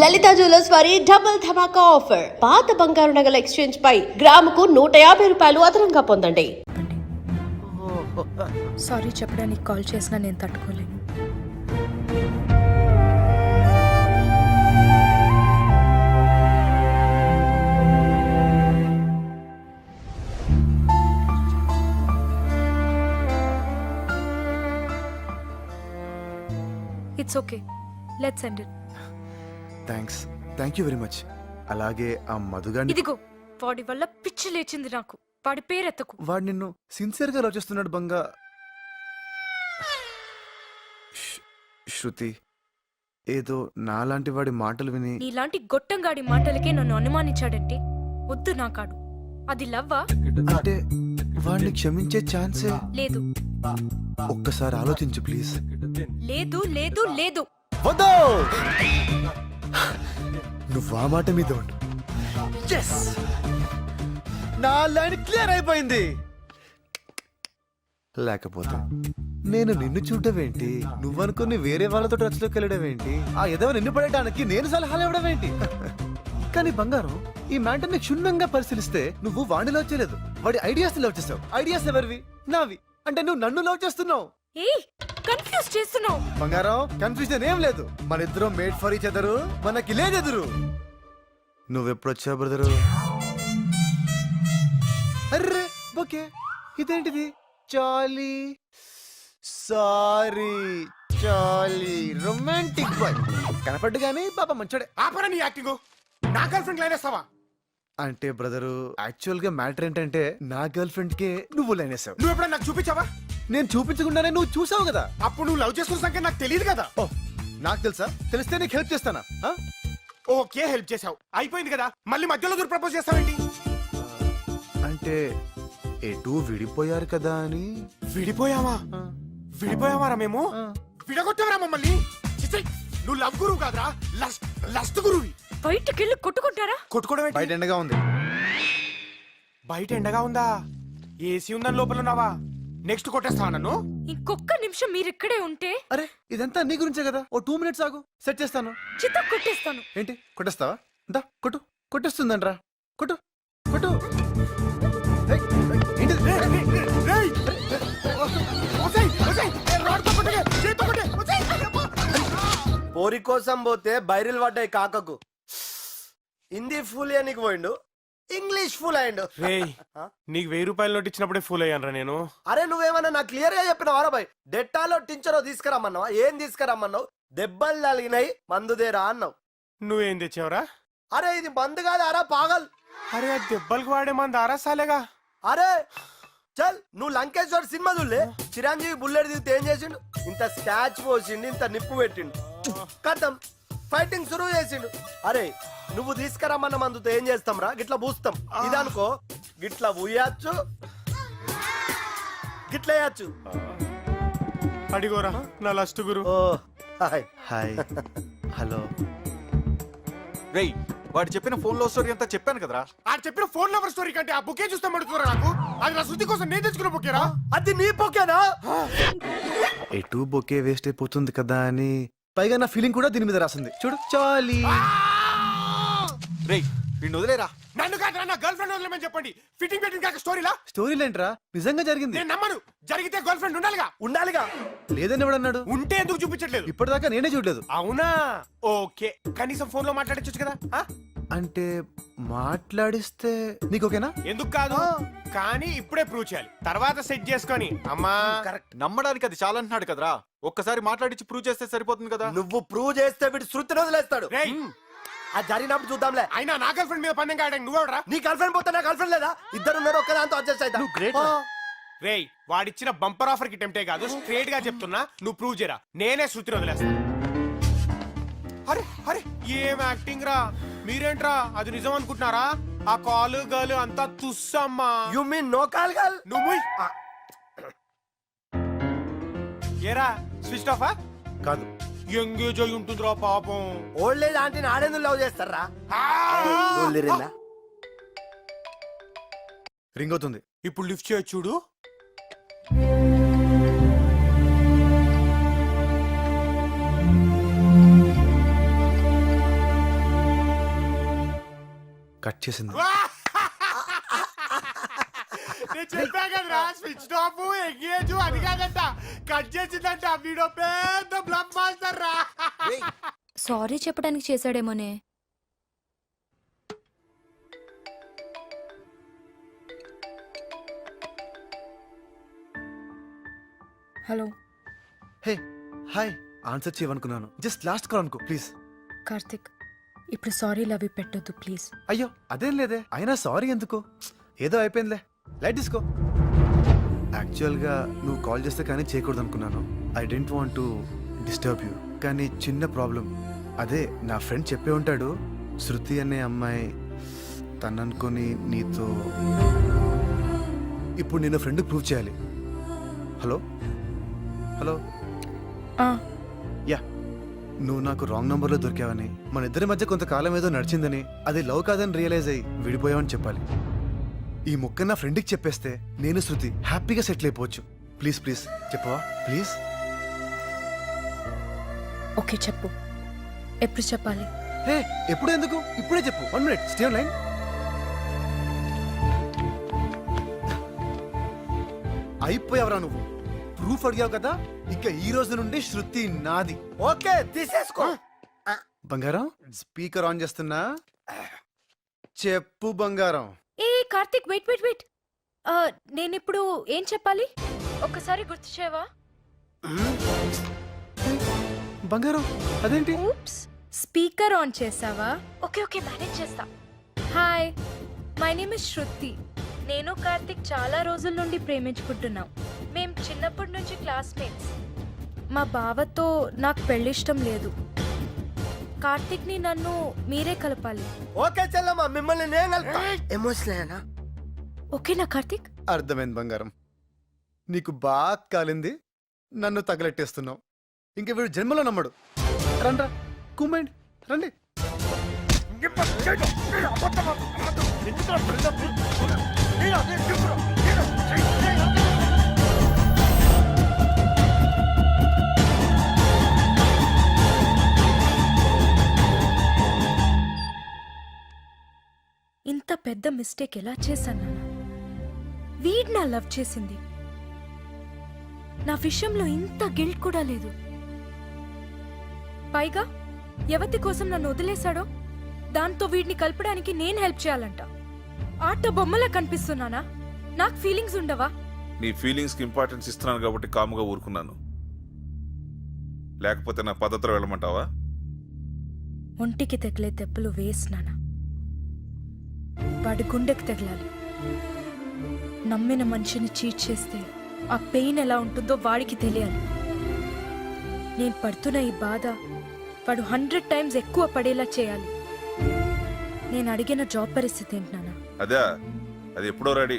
లలిత jewellers వారి double ధమాకా offer. పాత బంగారు నగల ఎక్స్చేంజ్ పై గ్రాముకు 150 రూపాయలు అదనంగా పొందండి. సారీ చెప్పడానికి కాల్ చేసినా నేను తట్టుకోలేను. It's okay, let's end it. Thank you very much. అలాగే ఆ మధుగాని, ఇదిగో వాడి వల్ల పిచ్చి లేచింది నాకు. వాడి పేరెత్తకు. వాడు నిన్ను సిన్సియర్ గా లవ్ చేస్తున్నాడు బంగా. శృతి, ఏదో నాలాంటి వాడి మాటలు విని నీలాంటి గొట్టంగాడి మాటలకే నన్ను అనుమానించాడంటే వద్దు నాకాడు. అది లవ్వా? అంటే వాడిని క్షమించే ఛాన్సే లేదు. ఒక్కసారి ఆలోచించు ప్లీజ్. లేదు లేదు లేదు. వద్దు, నువ్వు ఆ మాట మీద ఉండు. Yes! నా లైన్ క్లియర్ అయిపోయింది. లేకపోతే నేను నిన్ను చూడడం ఏంటి, నువ్వనుకుని వేరే వాళ్ళతో టచ్ లోకి వెళ్ళడం ఏంటి, ఆ ఎదవ నిన్ను పడేయడానికి నేను సలహాలు ఇవ్వడం ఏంటి? కానీ బంగారం, ఈ మ్యాటర్ని క్షుణ్ణంగా పరిశీలిస్తే నువ్వు వాడిని లవ్ చేయలేదు, వాడి ఐడియాస్ లవ్ చేసావు. ఐడియాస్ ఎవరివి? నావి. అంటే నువ్వు నన్ను లవ్ చేస్తున్నావు. ఏయ్, కన్ఫ్యూజ్ చేస్తున్నావు. బంగారం, కన్ఫ్యూజన్ ఏం లేదు. మన ఇద్దరం మేడ్ ఫర్ ఈచ్ అదరు, మనకి లేదెదురు. నువ్వెప్పుడొచ్చావు బ్రదరు? అర్రే ఓకే, ఇదేంటిది? చాలీ సారీ చాలీ రొమాంటిక్ బాయ్ కనపడ్డు గానీ పాప మంచోడే. ఆపరా నీ యాక్టింగ్. నా గర్ల్ ఫ్రెండ్ లైనేస్తావా? అంటే బ్రదరు, యాక్చువల్ గా మ్యాటర్ ఏంటంటే నా గర్ల్ ఫ్రెండ్ కే నువ్వు లైనేసావు. నువ్వు ఎప్పుడైనా నాకు చూపించావా? నేను చూపించకుండానే నువ్వు చూసావు కదా. అప్పుడు నువ్వు లవ్ చేసుకున్న సంగతి నాకు తెలియదు కదా. ఓ, నాకు తెలుసా? తెలిస్తే నీకు హెల్ప్ చేస్తానా? ఓకే, హెల్ప్ చేసావు, అయిపోయింది కదా. మళ్ళీ మధ్యలో దూరం ప్రపోజ్ చేస్తావేంటి? అంటే ఎటు విడిపోయారు కదా అని. విడిపోయావా? విడిపోయావారా మేము? విడగొట్టావరా మమ్మల్ని? చిచ్చీ, నువ్వు లవ్ గురువు కాదురా, లస్ట్ గురువి. బయటకెళ్ళి కొట్టుకుంటారా? కొట్టుకోవడం ఏంటి? బయట ఎండగా ఉంది. బయట ఎండగా ఉందా? ఏసీ ఉందని లోపల ఉన్నావా? నెక్స్ట్ కొట్టేస్తావా నన్ను? ఇంకొక్క నిమిషం మీరిక్కడే ఉంటే అరే, ఇదంతా నీ గురించే కదా. ఓ 2 minutes ఆగు, సెట్ చేస్తాను. చిత్త కొట్టేస్తాను. ఏంటి కొట్టేస్తావా? దా కొట్టు. కొట్టేస్తుందంట్రా, కొట్టు కొట్టు. ఏయ్, ఏంటిది? రేయ్, ఒసేయ్, ఒసేయ్, రాడ్తో కొట్టకే, చేత్తో కొట్టే, ఒసేయ్. పోరి కోసం పోతే బైరిల్ పడ్డాయి కాకకు. హిందీ ఫుల్ నీకు పోయిండు, ఇంగ్లీష్ ఫుల్ అయ్యిండు. రేయ్, నీకు 1000 రూపాయలు నోట్ ఇచ్చినప్పుడే ఫుల్ అయ్యానరా నేను. అరే నువ్వేమన్నా నాకు క్లియర్ గా చెప్పిన వారా బాయ్? డెట్టాలో టించరో తీసుకురమ్మన్నావా? ఏం తీసుకురమ్మన్నావు? దెబ్బలు తగిలినాయి, మందుదేరా అన్నావు. నువ్వేం తెచ్చావురా? అరే ఇది మందు కాదు అరా పాగల్. అరే ఆ దెబ్బలకు వాడే మంది ఆరాసాలేగా. అరే చల్, నువ్వు లంకేశ్వర్ సినిమా చూడలే? చిరంజీవి బుల్లెట్ దిగితే ఏం చేసిండు? ఇంత స్కాచ్ పోసిండు, ఇంత నిప్పు పెట్టిండు, కథం ఫైటింగ్ సురువు చేసిండు. అరే నువ్వు తీసుకురమ్మన్న మందుతో ఏం చేస్తాం రా? గిట్లా పూస్తాం. ఇదనుకో, గిట్లా పూయచ్చు, గిట్లా వేయచ్చు. అడిగోరా నా లస్ట్ గురు. ఓ హాయ్. హాయ్. హలో. రేయ్, వాడు చెప్పిన ఫోన్ లో స్టోరీ అంతా చెప్పాను కదరా. ఆ చెప్పిన ఫోన్ లవర్ స్టోరీ కంటే ఆ బుకే చూస్తే మడుతురా నాకు. అది నా శృతి కోసం నేను తెచ్చుకున్న బుకేరా. అది నీ బొకేనా? ఎటు బొకే వేస్ట్ అయిపోతుంది కదా అని. పైగా నా ఫీలింగ్ కూడా దీని మీద రాసింది చూడు. చాలీ. రేయ్, వీడిని వదిలేరా. నన్ను కాదు, నా గర్ల్ ఫ్రెండ్ వదిలేమని చెప్పండి. ఫిట్టింగ్ పెట్టింగ్ కాక స్టోరీలా? స్టోరీలేంట్రా, నిజంగా జరిగింది. నేను నమ్మను. జరిగితే గర్ల్ ఫ్రెండ్ ఉండాలిగా. ఉండాలిగా. లేదని ఎవడన్నాడు? ఉంటే ఎందుకు చూపించట్లేదు? ఇప్పటిదాకా నేనే చూడలేదు. అవునా? ఓకే, కనీసం ఫోన్ లో మాట్లాడచ్చు కదా. అంటే మాట్లాడిస్తే నీకు ఓకేనా? ఎందుకు కాదు, కానీ ఇప్పుడే ప్రూవ్ చేయాలి, తర్వాత సెట్ చేసుకొని. అమ్మా కరెక్ట్. నమ్మడానికి అది చాలా అంటున్నాడు కదరా. ఒక్కసారి మాట్లాడించి ప్రూవ్ చేస్తే సరిపోతుంది కదా. నువ్వు ప్రూవ్ చేస్తే వీడు శృతిని వదిలేస్తాడు. రేయ్, అది జరిగినప్పుడు చూద్దాంలే. అయినా నా గర్ల్ ఫ్రెండ్ మీద పందెం కాయడానికి నువ్వెవడరా? నీ గర్ల్ ఫ్రెండ్ పోతే నా గర్ల్ ఫ్రెండ్ లేదా? ఇద్దరు ఉన్నారు, ఒక్కదాంతో అడ్జస్ట్ అవుతా. నువ్వు గ్రేట్. రేయ్, వాడిచ్చిన బంపర్ ఆఫర్ కి టెంప్టే కాదు, స్ట్రేట్ గా చెప్తున్నా, నువ్వు ప్రూవ్ చేయరా, నేనే శృతిని వదిలేస్తా. అరే అరే, ఏం యాక్టింగ్ రా మీరేంట్రా? అది నిజం అనుకుంటున్నారా? ఆ కాలు గర్ల్ అంతా తుస్సమ్మా. You mean no call girl? నువ్వు ఏరా స్విచ్ ఆఫా? కాదు, ఎంగేజ్ అయి ఉంటుందిరా పాపం. ఓల్డ్ ఏజ్ ఆంటీని ఆడేందుకు లవ్ చేస్తారా? రింగ్ అవుతుంది. ఇప్పుడు లిఫ్ట్ చేయొచ్చు చూడు. కట్ చేసింది. నేను చెప్పా కదరా స్విచ్ ఆఫ్ ఎంగేజ్ అది కాదంట కట్ చేసిందంట వీడియో పెద్ద బ్లఫ్ మాస్టర్ రా. సారీ చెప్పడానికి చేశాడేమోనే. హలో హే హాయ్, ఆన్సర్ చేయమనుకున్నాను. జస్ట్ లాస్ట్ కాల్ అనుకో ప్లీజ్. కార్తిక్, ఇప్పుడు సారీ లవ్ పెట్టొద్దు ప్లీజ్. అయ్యో అదేం లేదే, అయినా సారీ ఎందుకు, ఏదో అయిపోయిందిలే, లైట్ తీసుకో. యాక్చువల్గా నువ్వు కాల్ చేస్తే కానీ చేయకూడదు అనుకున్నాను. I don't want to disturb you. కానీ చిన్న ప్రాబ్లం. అదే నా ఫ్రెండ్ చెప్పే ఉంటాడు, శృతి అనే అమ్మాయి తననుకొని నీతో. ఇప్పుడు నేను ఫ్రెండ్కి ప్రూవ్ చేయాలి. హలో హలో యా, నువ్వు నాకు రాంగ్ నంబర్లో దొరికావని, మన ఇద్దరి మధ్య కొంతకాలం ఏదో నడిచిందని, అది లవ్ కాదని రియలైజ్ అయ్యి విడిపోయావని చెప్పాలి. ఈ ముక్క నా ఫ్రెండ్కి చెప్పేస్తే నేను శృతి హ్యాపీగా సెటిల్ అయిపోవచ్చు. ప్లీజ్ ప్లీజ్ చెప్పవా ప్లీజ్. ఓకే చెప్పు, ఎప్పుడు చెప్పాలి? హే ఎప్పుడు ఎందుకు, ఇప్పుడే చెప్పు. 1 minute, స్టే ఆన్ లైన్. అయిపోయావరా నువ్వు, ప్రూఫ్ అడిగావు కదా, ఇక ఈ రోజు నుండి శృతి నాది. ఓకే తీసేసుకో. బంగారం స్పీకర్ ఆన్ చేస్తున్నా, చెప్పు బంగారం. ఏ కార్తిక్, వెయిట్ వెయిట్ వెయిట్. నేను ఇప్పుడు ఏం చెప్పాలి ఒక్కసారి గుర్తు చేయవా? బంగారం అదేంటి? ఊప్స్, స్పీకర్ ఆన్ చేసావా? ఓకే ఓకే మేనేజ్ చేస్తా. హాయ్, మై నేమ్ ఇస్ శృతి. నేను కార్తిక్ చాలా రోజుల నుండి ప్రేమించుకుంటున్నాం. మేం చిన్నప్పటి నుంచి క్లాస్మేట్స్. మా బావతో నాకు పెళ్ళిష్టం లేదు. కార్తిక్ని నన్ను మీరే కలపాలి. ఓకే చెల్లమ్మ, మిమ్మల్ని నేను కలుపుతా. ఎమోషనల్ ఓకేనా కార్తిక్? అర్థమైంది బంగారం, నీకు బాగా కాలింది, నన్ను తగలెట్టేస్తున్నావు. ఇంక వీడు జన్మలో నమ్మడు. రండ్రా కుమ్మండి, రండి. ఇంత పెద్ద మిస్టేక్ ఎలా చేశాను నాన్న? వీడ్ నా లవ్ చేసింది, నా విషయంలో ఇంత గిల్ట్ కూడా లేదు. పైగా ఎవతి కోసం నన్ను వదిలేశాడో దాంతో వీడిని కలపడానికి నేను హెల్ప్ చేయాలంట. ఆట బొమ్మలా కనిపిస్తున్నానా? నాకు ఫీలింగ్స్ ఉండవా? నీ ఫీలింగ్స్ కి ఇంపార్టెన్స్ ఇస్తున్నాను కాబట్టి కాముగా ఊరుకున్నాను. లేకపోతే నా పద్ధతిలో వెళ్ళమంటావా? ఒంటికి తగిలే దెబ్బలు వేసినానా, వాడి గుండెకి తగలాలి. నమ్మిన మనిషిని చీట్ చేస్తే ఆ పెయిన్ ఎలా ఉంటుందో వాడికి తెలియాలి. నేను పడుతున్న ఈ బాధ వాడు 100 times ఎక్కువ పడేలా చేయాలి. నేను అడిగిన జాబ్ పరిస్థితి ఏంటి నాన్న? అదే, అది ఎప్పుడో రెడీ.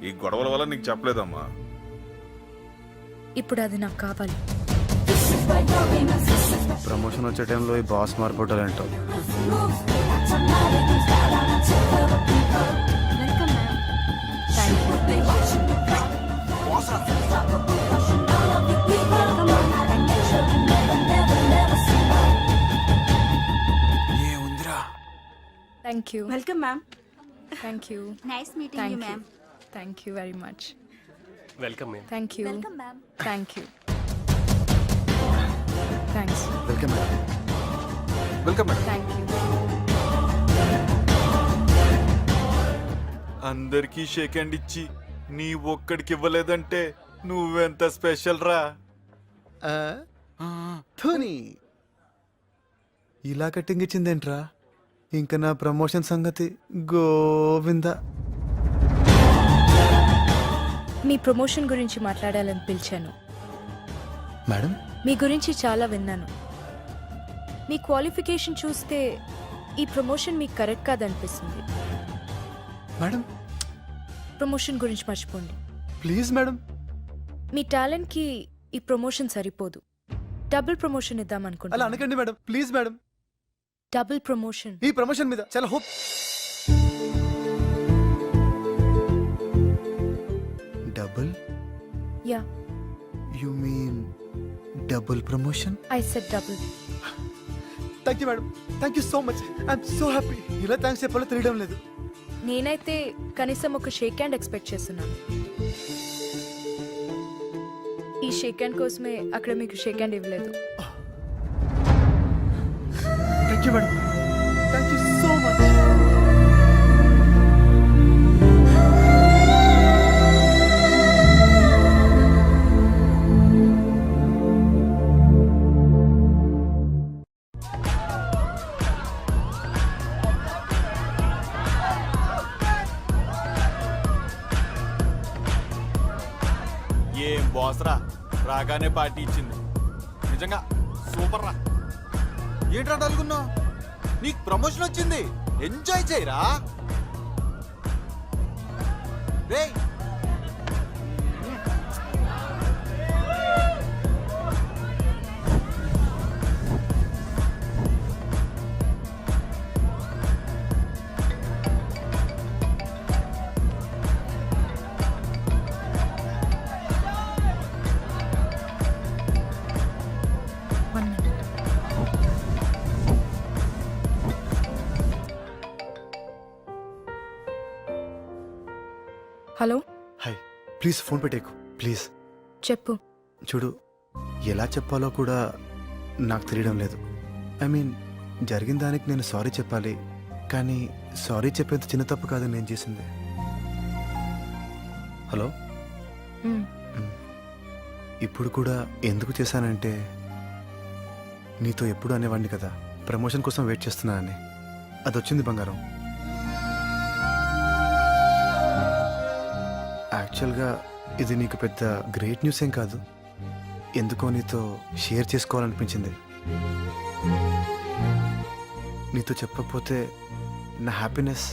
ఈ గొడవల వల్ల నీకు చెప్పలేదమ్మా. ఇప్పుడు అది నాకు కావాలి. ప్రమోషన్ వచ్చే టైంలో ఈ బాస్ మారిపోతాడంటావు. Thank you. Welcome ma'am. Thank you. Nice meeting you thank you. Ma'am. Thank you very much. Welcome ma'am. Thank you. Welcome ma'am. Thank you. Thanks. Welcome madam. Welcome madam. Thank you. అందరికీ shake hand ఇచ్చి నీ ఒక్కడికి ఇవ్వలేదంటే నువ్వెంత special రా. ధోని ఇలా cutting ఇచ్చిందేంట్రా? ఇంకా నా promotion సంగతి గోవింద. మీ ప్రమోషన్ గురించి మాట్లాడాలని పిలిచాను. మేడం మీ గురించి చాలా విన్నాను. మీ క్వాలిఫికేషన్ చూస్తే ఈ ప్రమోషన్ మీకు కరెక్ట్ కాదనిపిస్తుంది. మేడం ప్రమోషన్ గురించి మర్చిపోండి. Please madam. మీ టాలెంట్కి ఈ ప్రమోషన్ సరిపోదు. డబుల్ ప్రమోషన్ ఇద్దాం అలా అనుకుంటున్నాను. అనకండి madam, please madam. Double promotion. ఈ ప్రమోషన్ మీద చాలా hope. Double? Yeah, you mean double promotion? I said double. Thank you madam, thank you so much. I'm so happy. ఇలా థ్యాంక్స్ చెప్పాలో తెలియడం లేదు. నేనైతే కనీసం ఒక షేక్ హ్యాండ్ ఎక్స్పెక్ట్ చేస్తున్నాను. ఈ షేక్ హ్యాండ్ కోసమే అక్కడ మీకు షేక్ హ్యాండ్ ఇవ్వలేదు. Thank you madam, thank you so much. ఏం బాస్రా, రాగానే పార్టీ ఇచ్చింది. నిజంగా సూపర్ రా. ఏంట్రా అనుకున్నావు? నీకు ప్రమోషన్ వచ్చింది, ఎంజాయ్ చేయరా రే. హలో, హాయ్, ప్లీజ్ ఫోన్ పెట్టేకు ప్లీజ్. చెప్పు. చూడు, ఎలా చెప్పాలో కూడా నాకు తెలియడం లేదు. ఐ మీన్, జరిగిన దానికి నేను సారీ చెప్పాలి, కానీ సారీ చెప్పేంత చిన్న తప్పు కాదు నేను చేసింది. హలో, మ్, ఇప్పుడు కూడా ఎందుకు చేశానంటే, నీతో ఎప్పుడు అనేవాడిని కదా ప్రమోషన్ కోసం వెయిట్ చేస్తున్నానని. అది వచ్చింది బంగారం. యాక్చువల్గా ఇది నీకు పెద్ద గ్రేట్ న్యూస్ ఏం కాదు, ఎందుకో నీతో షేర్ చేసుకోవాలనిపించింది. నీతో చెప్పకపోతే నా హ్యాపీనెస్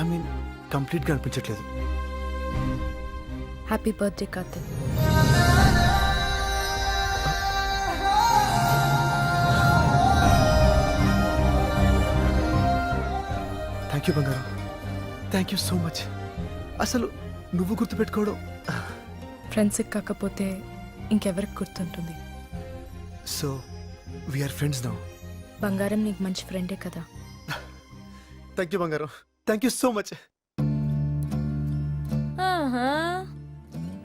ఐ మీన్ కంప్లీట్గా అనిపించట్లేదు. Happy birthday Karthik. Thank you బంగారం, థ్యాంక్ యూ సో మచ్. అసలు నువ్వు గుర్తుపెట్టుకోవడం. ఫ్రెండ్స్కి కాకపోతే ఇంకెవరికి గుర్తుంటుంది? So we are friends now. బంగారం నీకు మంచి ఫ్రెండే కదా. థ్యాంక్ యూ బంగారం, thank you so much.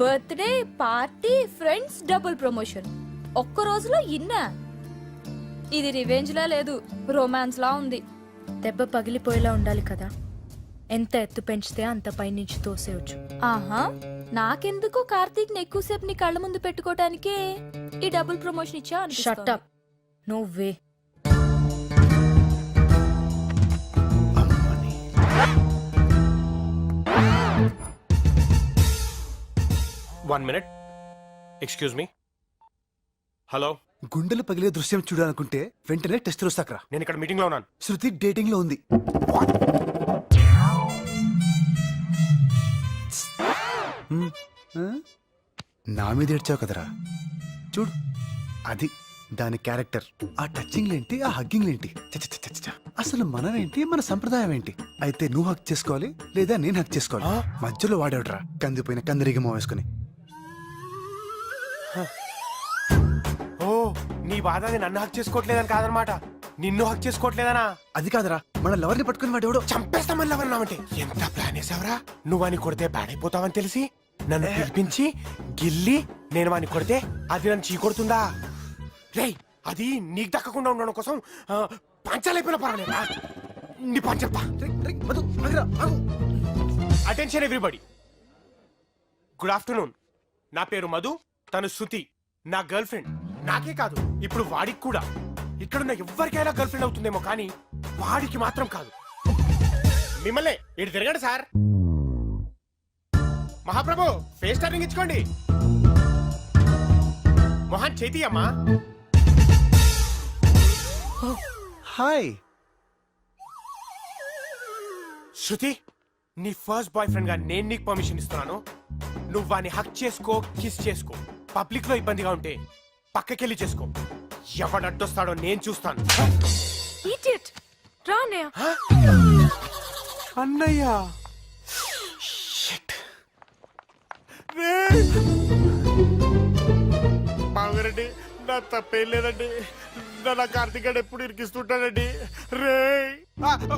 Birthday party friends double promotion ఒక్క రోజులో ఇన్నా. ఇది రివెంజ్ లా లేదు, రొమాన్స్ లా ఉంది. దెబ్బ పగిలిపోయేలా ఉండాలి కదా. ఎంత ఎత్తు పెంచితే అంత పైనుంచి తోసేయచ్చు. ఆహా, నాకెందుకు కార్తీక్ ని ఎక్కువసేపు నీ కళ్ళ ముందు పెట్టుకోవటానికే ఈ డబుల్ ప్రమోషన్ ఇచ్చా. Shut up. No way. 1 minute. Excuse me. Hello, గుండెలు పగిలే దృశ్యం చూడాలనుకుంటే వెంటనే టెస్ట్ వస్తాకరా. నేను ఇక్కడ మీటింగ్ లో ఉన్నాను. శృతి డేటింగ్ లో ఉంది. నా మీద ఏడ్చావు కదరా, చూడు అది దాని క్యారెక్టర్. ఆ టచింగ్ ఏంటి, ఆ హగ్గింగ్ ఏంటి, అసలు మనం ఏంటి, మన సంప్రదాయం ఏంటి? అయితే నువ్వు హక్ చేసుకోవాలి లేదా నేను హక్ చేసుకోవాలి. మధ్యలో వాడేవడరా కందిపోయిన కందిరిగి వేసుకుని. ఓ, నీ బాధ అది నన్ను హక్ చేసుకోవట్లేదని కాదనమాట, నిన్ను హక్ చేసుకోవట్లేదనా? అది కాదరా, మన లవర్ని పట్టుకుని వాడేవాడు. చంపేస్తామని లవన్నామంటే ఎంత ప్లాన్ వేసావరా? నువ్వు అని కొడితే పాడైపోతావని తెలిసి నన్ను పిలిపించి గిల్లి నేను వాని కొడితే అది నన్ను చీకొడుతుందా? రేయ్, అది నీకు దక్కకుండా ఉండడం కోసం పంచాలైపోయిన పర్వాలేదా? నీ పని చెప్తా. Attention everybody. Good afternoon. నా పేరు మధు, తను శృతి, నా గర్ల్ ఫ్రెండ్. నాకే కాదు, ఇప్పుడు వాడికి కూడా. ఇక్కడున్న ఎవరికైనా గర్ల్ ఫ్రెండ్ అవుతుందేమో కానీ వాడికి మాత్రం కాదు. మిమ్మల్ని ఇటు తిరగండి సార్. మహాప్రభు, ఫేస్ టర్నింగ్ ఇచ్చుకోండి. మొహన్ చేతి అమ్మా. హాయ్ శృతి, నీ ఫస్ట్ బాయ్ ఫ్రెండ్ గా నేను నీకు పర్మిషన్ ఇస్తున్నాను. నువ్వు వాడిని హక్ చేసుకో, కిస్ చేసుకో. పబ్లిక్ లో ఇబ్బందిగా ఉంటే పక్కకెళ్ళి చేసుకో. ఎవడు అడ్డొస్తాడో నేను చూస్తాను. Idiot. రా అన్నయ్య. అన్నయ్య, బావగారండి, నా తప్పేం లేదండి. నా కార్తీక్ గడు ఎప్పుడు ఇరికిస్తుంటాడండి రే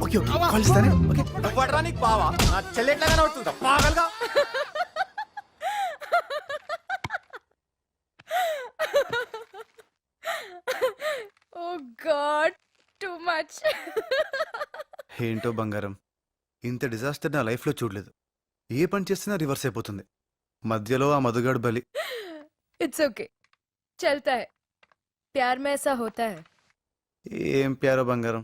ఓకే ఓకే కాల్ ఇస్తానే ఓకే పడరా నీకు బావా నా చెల్లి ఎట్లాగానే అవుతుందా పాగలగా ఓ గాడ్ టూ మచ్. ఏంటో బంగారం ఇంత డిజాస్టర్ నా లైఫ్లో చూడలేదు. ఏ పని చేసినా రివర్స్ అయిపోతుంది. మధ్యలో ఆ మధుగాడు బలి. ఇట్స్ ఓకే, చల్తా హై. ప్యార్ మే ఐసా హోతా హై. ఏం ప్యారో బంగారం,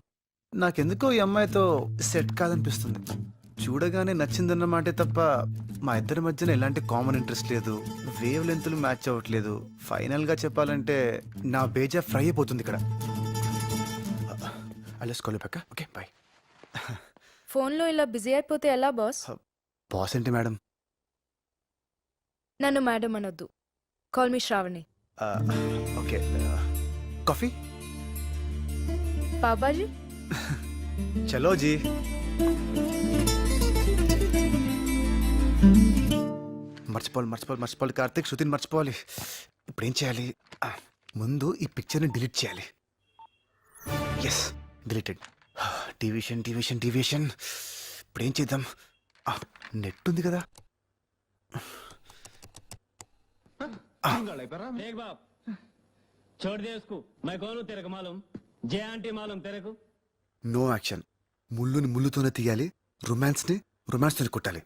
నాకెందుకో ఈ అమ్మాయితో సెట్ కాదనిపిస్తుంది. చూడగానే నచ్చిందన్న మాటే తప్ప మా ఇద్దరి మధ్యన ఎలాంటి కామన్ ఇంట్రెస్ట్ లేదు, వేవ్ లెంత్లు మ్యాచ్ అవ్వట్లేదు. ఫైనల్ గా చెప్పాలంటే నా బేజా ఫ్రై అయిపోతుంది ఇక్కడ. అలెస్ కాల్ ఓకే బాయ్. ఫోన్లో ఇలా బిజీ అయిపోతే ఎలా బాస్? బాస్ ఏంటి మేడం? నన్ను మేడం అనొద్దు, call me Shravani. Okay coffee Babaji. చలో జీ. మర్చిపోవాలి కార్తీక్, శృతిని మర్చిపోవాలి. ఇప్పుడు ఏం చేయాలి? ముందు ఈ పిక్చర్ని డిలీట్ చేయాలి. Yes deleted. డివిషన్. ఇప్పుడు ఏం చేద్దాం? నెట్ ఉంది కదా. देख बाप छोड़ दे उसको मैं कौन हूँ तेरे को मालूम जे आंटी मालूम तेरे को నో యాక్షన్. ముళ్ళుని ముళ్ళుతోనే తీయాలి, రొమాన్స్ని రొమాన్స్తోనే కొట్టాలి.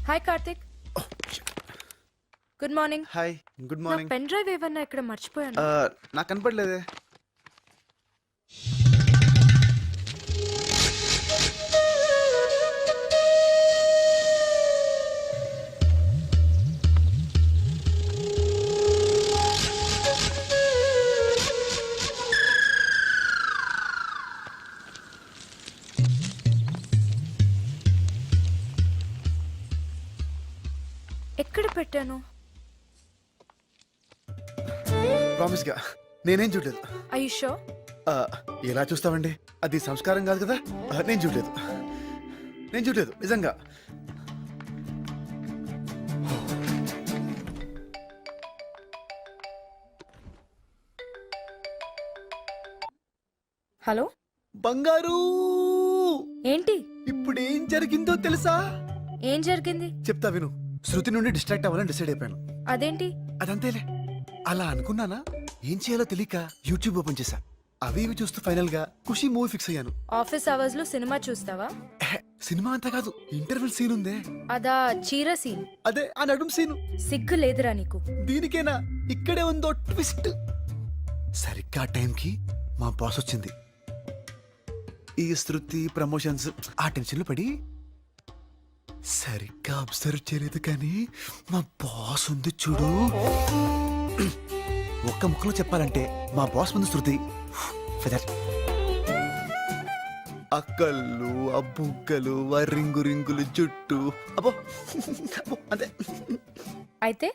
Hi Karthik. Good morning. Hi good నా మార్నింగ్. పెన్ డ్రైవ్ ఏమన్నా ఇక్కడ మర్చిపోయాను. నాకు కనపడలేదే. ఎక్కడ పెట్టాను? ప్రామిస్ గా నేనేం చూడలేదు. I you sure? ఎలా చూస్తామండి, అది సంస్కారం కాదు కదా. నేను చూడలేదు నిజంగా. హలో బంగారు, ఏంటి? ఇప్పుడు ఏం జరిగిందో తెలుసా? ఏం జరిగింది? చెప్తా విను. శృతి నుండి డిస్ట్రాక్ట్ అవ్వాలని డిసైడ్ అయిపోయాను. అదేంటి? అదంతేలే. అలా అనుకున్నానా, ఏం చేయాలో తెలియక యూట్యూబ్ ఓపెన్ చేశా. అవి ఇవి చూస్తూ ఫైనల్ గా ఖుషి మూవీ ఫిక్స్ అయ్యాను. ఆఫీస్ అవర్స్ లో సినిమా చూస్తావా? సినిమా అంతా కాదు, ఇంటర్వెల్ సీన్ ఉందే, అదా చీర సీన్? అదే ఆ నడుం సీను. సిగ్గు లేదురా నీకు? దీనికేనా? ఇక్కడే ఉందో ట్విస్ట్. సరిగ్గా ఆ టైంకి మా బాస్ వచ్చింది. ఈ శృతి ప్రమోషన్స్ ఆ టెన్షన్ లో పడి సరిగ్గా అబ్జర్వ్ చేయలేదు, కానీ మా బాస్ ఉంది చూడు. ఒక్క ముక్కలో చెప్పాలంటే మా బాస్ ముందు శృతి ఫెదర్. అక్కళ్ళు, ఆ బుగ్గలు, ఆ రింగులు జుట్టు, అబ్బో అబ్బో అంతే. అయితే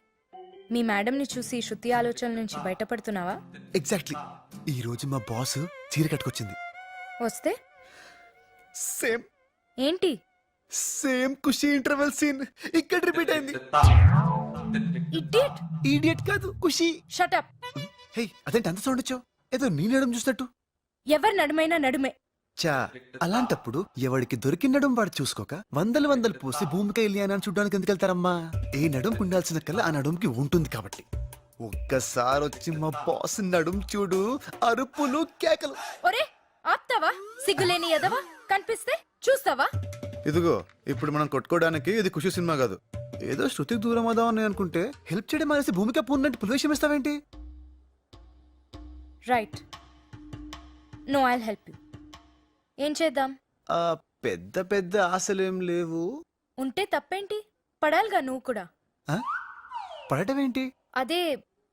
మీ మేడంని చూసి శృతి ఆలోచనల నుంచి బయటపడుతున్నావా? ఎగ్జాక్ట్లీ. ఈ రోజు మా బాస్ చీర కట్టుకొచ్చింది. వస్తే సేమ్ ఏంటి? సేమ్ ఖుషి ఇంటర్వెల్ సీన్ ఇక్కడ రిపీట్ అయింది. ఇడియట్. ఈడియట్ కాదు, ఖుషి. Shut up. హే, అదేంటి అంత సౌండ్ వచ్చావు? ఏదో నీ నడుం చూసినట్టు. ఎవరి నడుమైనా నడుమే. చా, అలాంటప్పుడు ఎవడికి దొరికిన నడుం వాడు చూసుకోక వందలు పోసి భూమికి వెళ్ళి అని చూడడానికి ఎందుకు వెళ్తారమ్మా? ఏ నడుం ఉండాల్సిన కల్లా ఆ నడుంకి ఉంటుంది కాబట్టి. ఒక్కసారి వచ్చి మా బాస్ నడుం చూడు, అరుపులు కేకలు. ఒరే ఆప్తావా? సిగ్గులేని ఎదవా, కనిపిస్తే చూస్తావా? ఇదిగో ఇప్పుడు మనం కొట్టుకోవడానికి ఇది ఖుషి సినిమా కాదు. ఏదో శృతికి దూరం అవుదామని అనుకుంటే హెల్ప్ చేయడం మానేసి భూమిక పూర్ణంటే ప్రవేశం ఇస్తావేంటి? Right, no I help you. ఏం చేద్దాం? పెద్ద పెద్ద ఆశలేం లేవు. ఉంటే తప్పేంటి? పడాలిగా నువ్వు కూడా. పడటం ఏంటి? అదే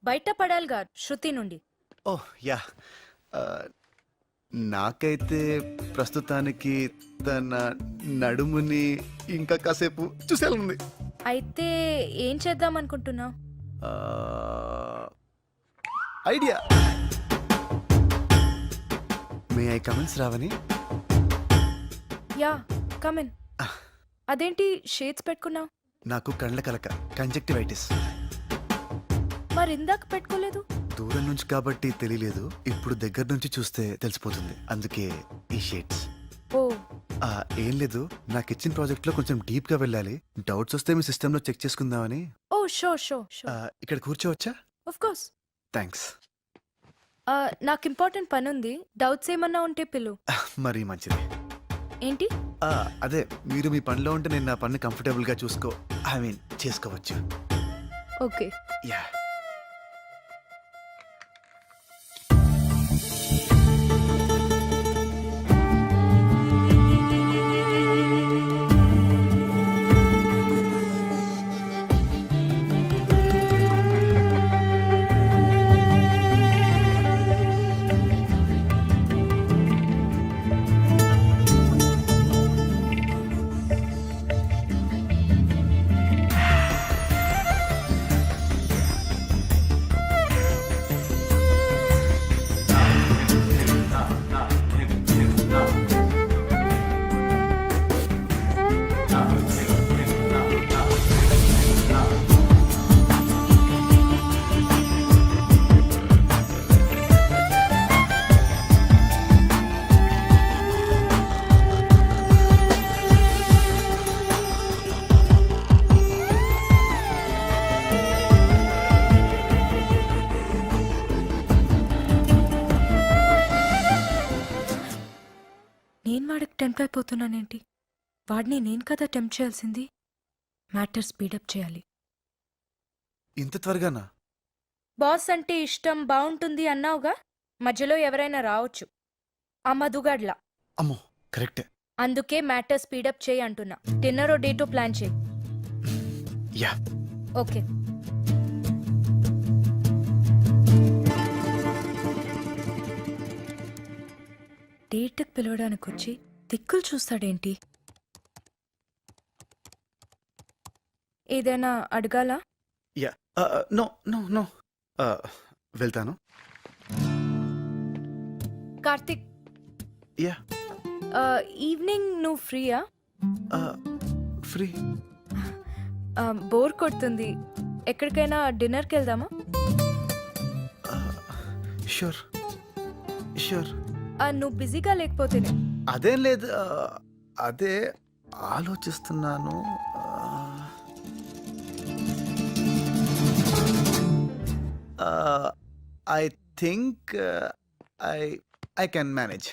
బయట పడాలిగా శృతి నుండి. ఓ యా నాకైతే ప్రస్తుతానికి తన నడుముని ఇంకా కాసేపు చూసేయాలనుంది. అయితే ఏం చేద్దాం అనుకుంటున్నావు? ఐడియా. మే ఐ కమెంట్స్ రావని? Yeah come in. అదేంటి షేడ్స్ పెట్టుకున్నావు? నాకు కళ్ళ కలక కంజక్టివైటిస్. మరి ఇందాక పెట్టుకోలేదు? దూరం నుంచి కాబట్టి తెలియలేదు, ఇప్పుడు దగ్గర నుంచి చూస్తే తెలిసిపోతుంది, అందుకే ఈ షేడ్స్. ఓ ఏం లేదు, నాకు ఇచ్చిన ప్రాజెక్ట్ లో కొంచెం డీప్ గా వెళ్ళాలి. డౌట్స్ వస్తే మీ సిస్టమ్ లో చెక్ చేసుకుందామని. Oh sure sure sure. ఇక్కడ కూర్చోవచ్చా? Of course. థ్యాంక్స్. నాకు ఇంపార్టెంట్ పని ఉంది, డౌట్స్ ఏమన్నా ఉంటే పిలు. మరీ మంచిది. ఏంటి? అదే మీరు మీ పనిలో ఉంటే నేను నా పని కంఫర్టబుల్ గా చేసుకోవచ్చు. ఓకే. యా. నేను వాడికి టెంప్ట్ అయిపోతున్నానేంటి? వాడిని నేను కదా టెంప్ట్ చేయాల్సింది. మ్యాటర్ స్పీడప్ చేయాలి. ఇంత త్వరగానా? బాస్ అంటే ఇష్టం, బాగుంటుంది అన్నావుగా, మధ్యలో ఎవరైనా రావచ్చు. ఆ మధుగాడ్లా. అమ్మో కరెక్టే. అందుకే మ్యాటర్ స్పీడప్ చేయి అంటున్నా. డిన్నర్ డేటో ప్లాన్ చేయి. యా. ఓకే. డేట్కి పిలవడానికి వచ్చి దిక్కులు చూస్తాడేంటి? ఏదైనా అడగాలా? యా. No no no. వెళ్తాను. కార్తిక్, యా. ఈవినింగ్ నువ్వు ఫ్రీయా? ఫ్రీ. బోర్ కొడుతుంది, ఎక్కడికైనా డిన్నర్కి వెళ్దామా? Sure sure. నువ్వు బిజీగా లేకపోతేనే. అదేం లేదు, అదే ఆలోచిస్తున్నాను. I think I can manage.